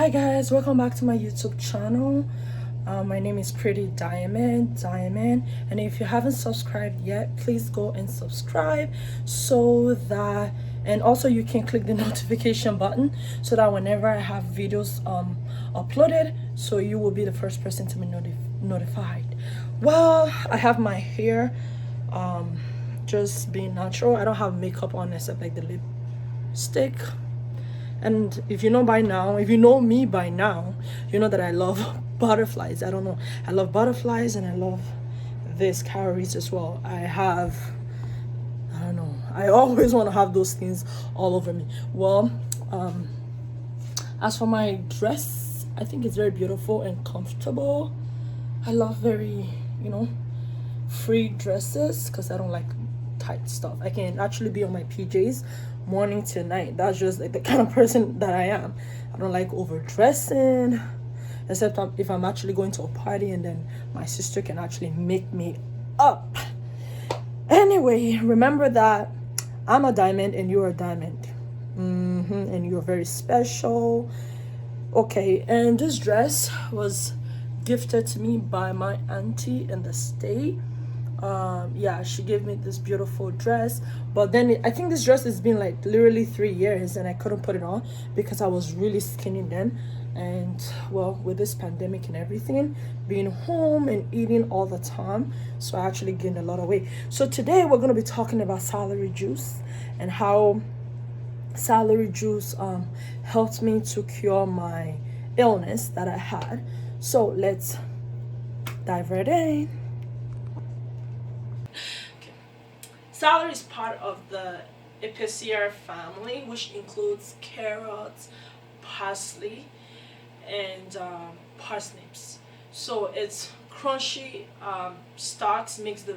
Hi guys, welcome back to my YouTube channel. My name is Pretty Diamond, and if you haven't subscribed yet, please go and subscribe so that, and also you can click the notification button so that whenever I have videos uploaded, so you will be the first person to be notified. Well, I have my hair just being natural. I don't have makeup on except like the lipstick. And if you know by now, if you know me by now, you know that I love butterflies. I love butterflies, and I love this calories as well. I don't know, I always want to have those things all over me. Well, as for my dress, I think it's very beautiful and comfortable. I love very, free dresses because I don't like tight stuff. I can actually be on my PJs morning to night. That's just like the kind of person that I am. I don't like overdressing, except if I'm actually going to a party, and then my sister can actually make me up. Anyway, remember that I'm a diamond and you're a diamond. And you're very special. Okay, and this dress was gifted to me by my auntie in the state. Yeah, she gave me this beautiful dress, but then I think this dress has been like literally 3 years and I couldn't put it on because I was really skinny then. And well, with this pandemic and everything, being home and eating all the time, so I actually gained a lot of weight. So today we're going to be talking about celery juice and how celery juice helped me to cure my illness that I had. So let's dive right in. Celery is part of the Apiaceae family, which includes carrots, parsley, and parsnips. So its crunchy stalks makes the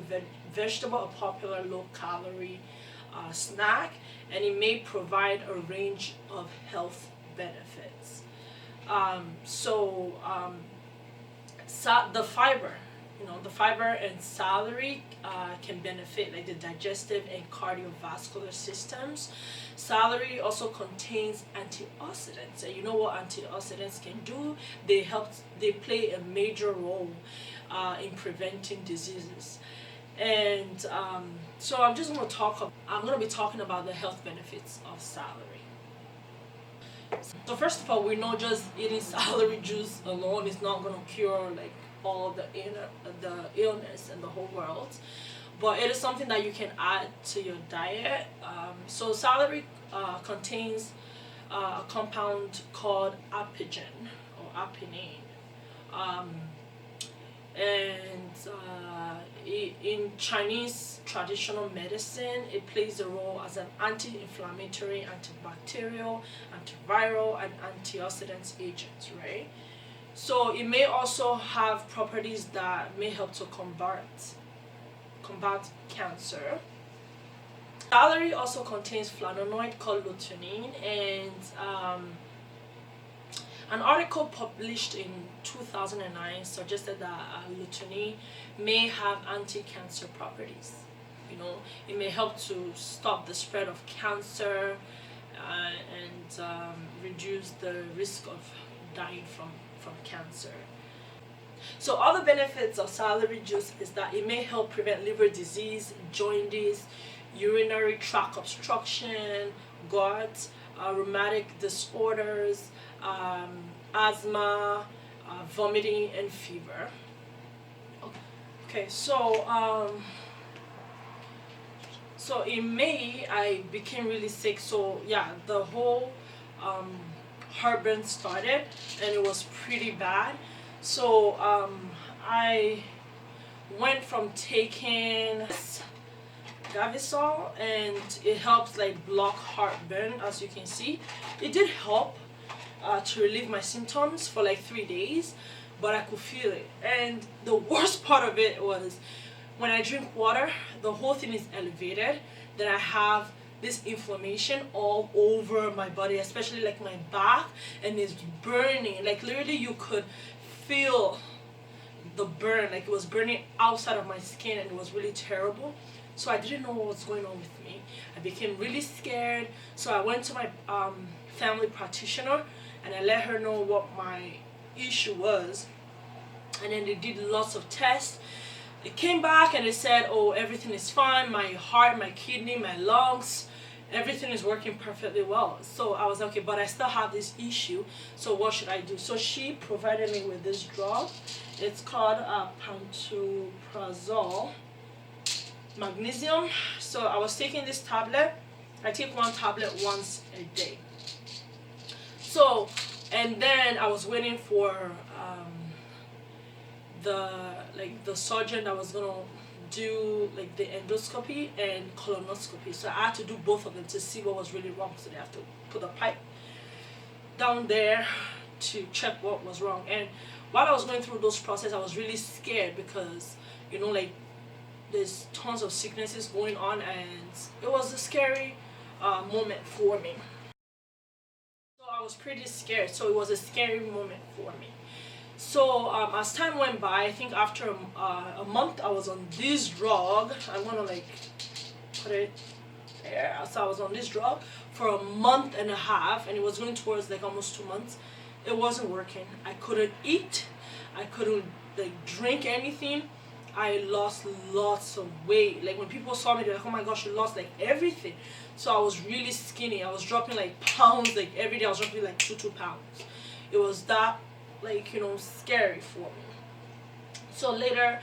vegetable a popular low-calorie snack, and it may provide a range of health benefits. The fiber and celery can benefit like the digestive and cardiovascular systems. Celery also contains antioxidants, and you know what antioxidants can do? They play a major role in preventing diseases. And so I'm going to be talking about the health benefits of celery. So first of all, we know just eating celery juice alone is not going to cure like all the illness in the whole world, but it is something that you can add to your diet. So celery contains a compound called apigen or apinine, in Chinese traditional medicine, it plays a role as an anti-inflammatory, antibacterial, antiviral, and antioxidant agent, right? So it may also have properties that may help to combat cancer. Celery also contains flavonoid called lutein, and an article published in 2009 suggested that lutein may have anti-cancer properties. It may help to stop the spread of cancer and reduce the risk of dying from cancer. So other benefits of celery juice is that it may help prevent liver disease, jaundice, urinary tract obstruction, gut, rheumatic disorders, asthma, vomiting, and fever. Okay, so in May I became really sick. So yeah, the whole heartburn started, and it was pretty bad. So I went from taking Gavisol, and it helps like block heartburn. As you can see, it did help to relieve my symptoms for like 3 days, but I could feel it. And the worst part of it was when I drink water, the whole thing is elevated. Then I have this inflammation all over my body, especially like my back, and it's burning. Like literally you could feel the burn, like it was burning outside of my skin, and it was really terrible. So I didn't know what was going on with me. I became really scared. So I went to my family practitioner, and I let her know what my issue was. And then they did lots of tests. They came back and they said, oh, everything is fine, my heart, my kidney, my lungs, everything is working perfectly well. So I was like, okay, but I still have this issue, so what should I do? So she provided me with this drug. It's called pantoprazole magnesium. So I was taking this tablet. I take one tablet once a day. So, and then I was waiting for the surgeon that was gonna do like the endoscopy and colonoscopy. So I had to do both of them to see what was really wrong. So they have to put a pipe down there to check what was wrong. And while I was going through those processes, I was really scared because, you know, like there's tons of sicknesses going on, and it was a scary moment for me. So I was pretty scared. So it was a scary moment for me. So as time went by, I think after a month I was on this drug. I want to like put it there. So I was on this drug for a month and a half, and it was going towards like almost 2 months. It wasn't working. I couldn't eat. I couldn't like drink anything. I lost lots of weight. Like when people saw me, they're like, oh my gosh, you lost like everything. So I was really skinny. I was dropping like pounds, like every day I was dropping like 2 pounds. It was that, like, you know, scary for me. So later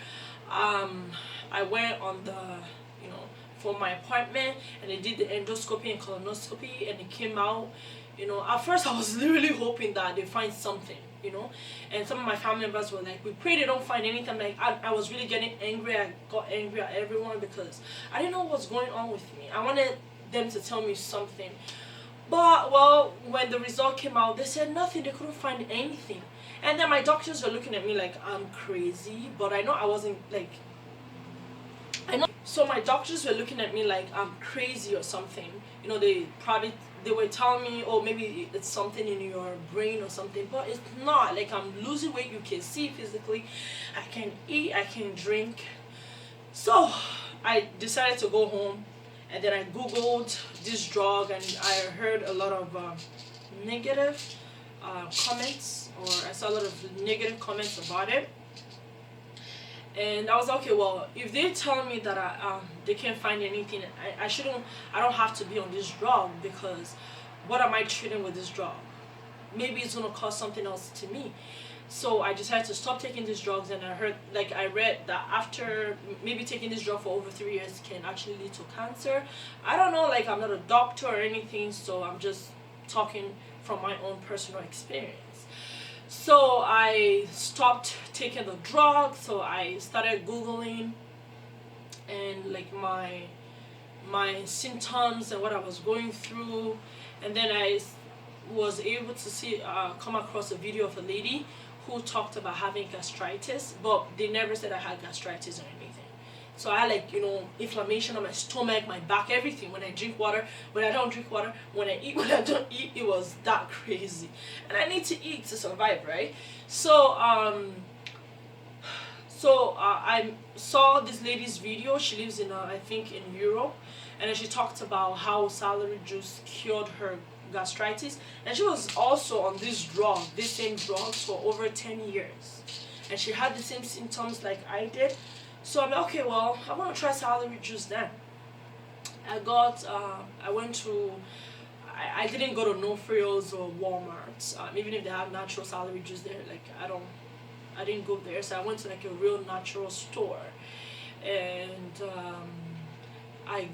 I went on the, you know, for my appointment, and they did the endoscopy and colonoscopy, and it came out, you know, at first I was literally hoping that they find something, you know, and some of my family members were like, we pray they don't find anything. Like I was really getting angry. I got angry at everyone because I didn't know what was going on with me. I wanted them to tell me something. But, well, when the result came out, they said nothing. They couldn't find anything. And then my doctors were looking at me like I'm crazy. But I know I wasn't, like, I know. So my doctors were looking at me like I'm crazy or something. You know, they were telling me, oh, maybe it's something in your brain or something. But it's not. Like, I'm losing weight. You can see physically. I can eat. I can drink. So I decided to go home. And then I googled this drug, and I heard a lot of negative comments, or I saw a lot of negative comments about it. And I was like, okay, well, if they tell me that they can't find anything, I don't have to be on this drug, because what am I treating with this drug? Maybe it's gonna cause something else to me. So I decided to stop taking these drugs, and I read that after maybe taking this drug for over 3 years can actually lead to cancer. I don't know, like I'm not a doctor or anything, so I'm just talking from my own personal experience. So I stopped taking the drug, so I started Googling and like my symptoms and what I was going through, and then I was able to come across a video of a lady who talked about having gastritis, but they never said I had gastritis or anything. So I had, like, you know, inflammation on my stomach, my back, everything. When I drink water, when I don't drink water, when I eat, when I don't eat, it was that crazy. And I need to eat to survive, right? So I saw this lady's video. She lives in I think in Europe, and then she talked about how Celery Juice cured her gastritis, and she was also on this same drug for over 10 years, and she had the same symptoms like I did. So I'm like, okay, well, I want to try Celery Juice then. I didn't go to No Frills or Walmart, even if they have natural celery juice there. Like I didn't go there, so I went to like a real natural store, and I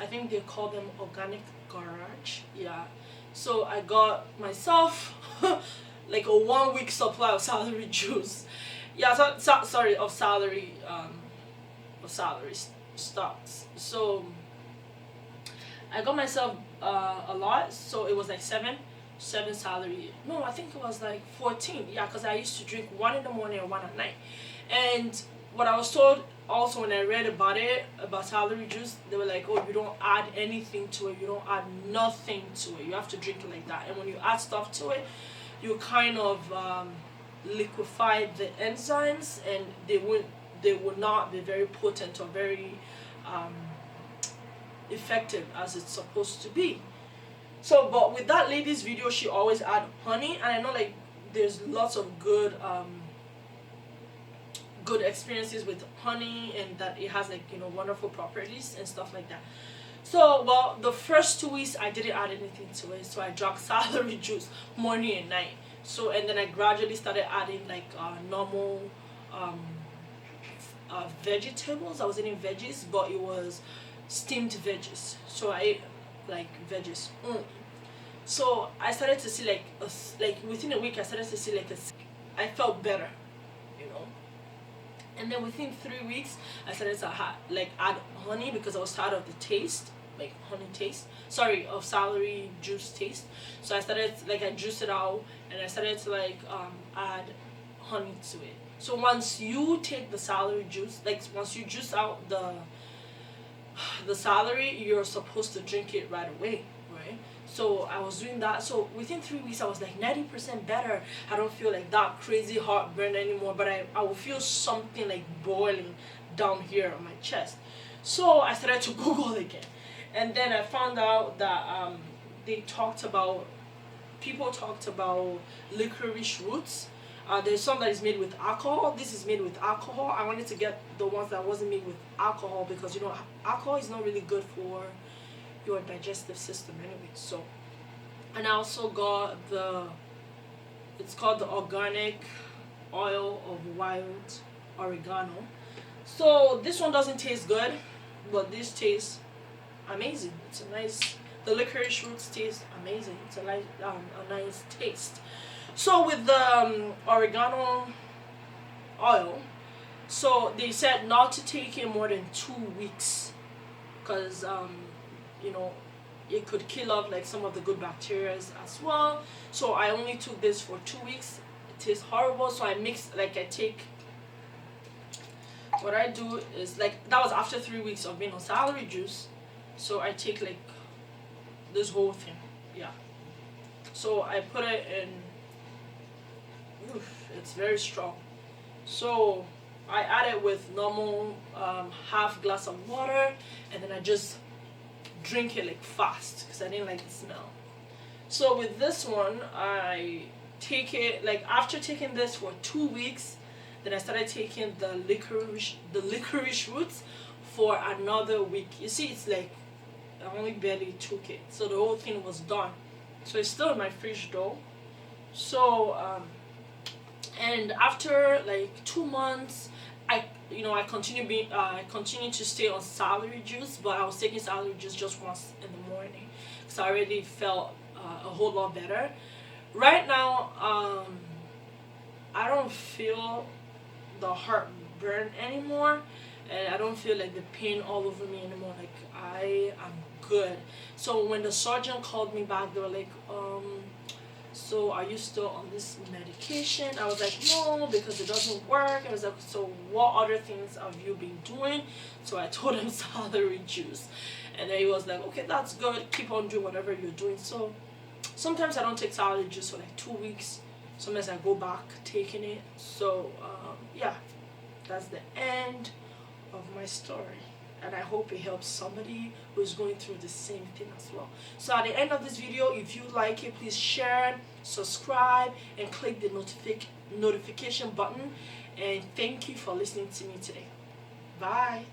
think they call them organic garage, yeah. So I got myself like a 1 week supply of celery juice, yeah. Of celery stocks. So I got myself a lot. So it was like seven celery. No, I think it was like 14. Yeah, because I used to drink one in the morning and one at night. And what I was told also when I read about celery juice, they were like, oh, you don't add anything to it, you don't add nothing to it, you have to drink it like that. And when you add stuff to it, you kind of liquefy the enzymes, and they would not be very potent or very effective as it's supposed to be. So but with that lady's video, she always add honey, and I know like there's lots of good experiences with honey, and that it has like, you know, wonderful properties and stuff like that. So well, the first 2 weeks I didn't add anything to it, so I drank celery juice morning and night. So and then I gradually started adding like normal um vegetables. I was eating veggies, but it was steamed veggies, so I ate like veggies. So I started to see like like within a week I started to see like I felt better, you know. And then within 3 weeks I started to like add honey, because I was tired of the taste, like honey taste, sorry, of celery juice taste. So I started like, I juiced it out, and I started to like add honey to it. So once you take the celery juice, like once you juice out the celery, you're supposed to drink it right away, right? So I was doing that. So within 3 weeks I was like 90% better. I don't feel like that crazy heartburn anymore, but I will feel something like boiling down here on my chest. So I started to Google again, and then I found out that people talked about licorice roots. There's some that is made with alcohol. This is made with alcohol. I wanted to get the ones that wasn't made with alcohol, because you know alcohol is not really good for your digestive system anyway. So, and I also got it's called the organic oil of wild oregano. So this one doesn't taste good, but this tastes amazing. It's a nice, the licorice roots taste amazing. It's a nice taste. So with the oregano oil, so they said not to take it more than 2 weeks, because you know, it could kill off like some of the good bacteria as well. So I only took this for 2 weeks. It tastes horrible, so I mix, like I take, what I do is, like, that was after 3 weeks of being on celery juice, so I take like this whole thing, yeah. So I put it in. It's very strong. So I add it with normal half glass of water, and then I just drink it like fast, because I didn't like the smell. So with this one, I take it like after taking this for 2 weeks, then I started taking the licorice roots for another week. You see, it's like I only barely took it, so the whole thing was done. So it's still in my fridge though. So and after like 2 months, I continued to stay on celery juice, but I was taking celery juice just once in the morning, so I already felt a whole lot better. Right now, I don't feel the heartburn anymore, and I don't feel like the pain all over me anymore. Like, I am good. So when the surgeon called me back, they were like, so are you still on this medication? I was like, no, because it doesn't work. I was like, so what other things have you been doing? So I told him celery juice, and then he was like, okay, that's good, keep on doing whatever you're doing. So sometimes I don't take celery juice for like 2 weeks. Sometimes I go back taking it. So yeah, that's the end of my story, and I hope it helps somebody who is going through the same thing as well. So at the end of this video, if you like it, please share, subscribe, and click the notification button. And thank you for listening to me today. Bye.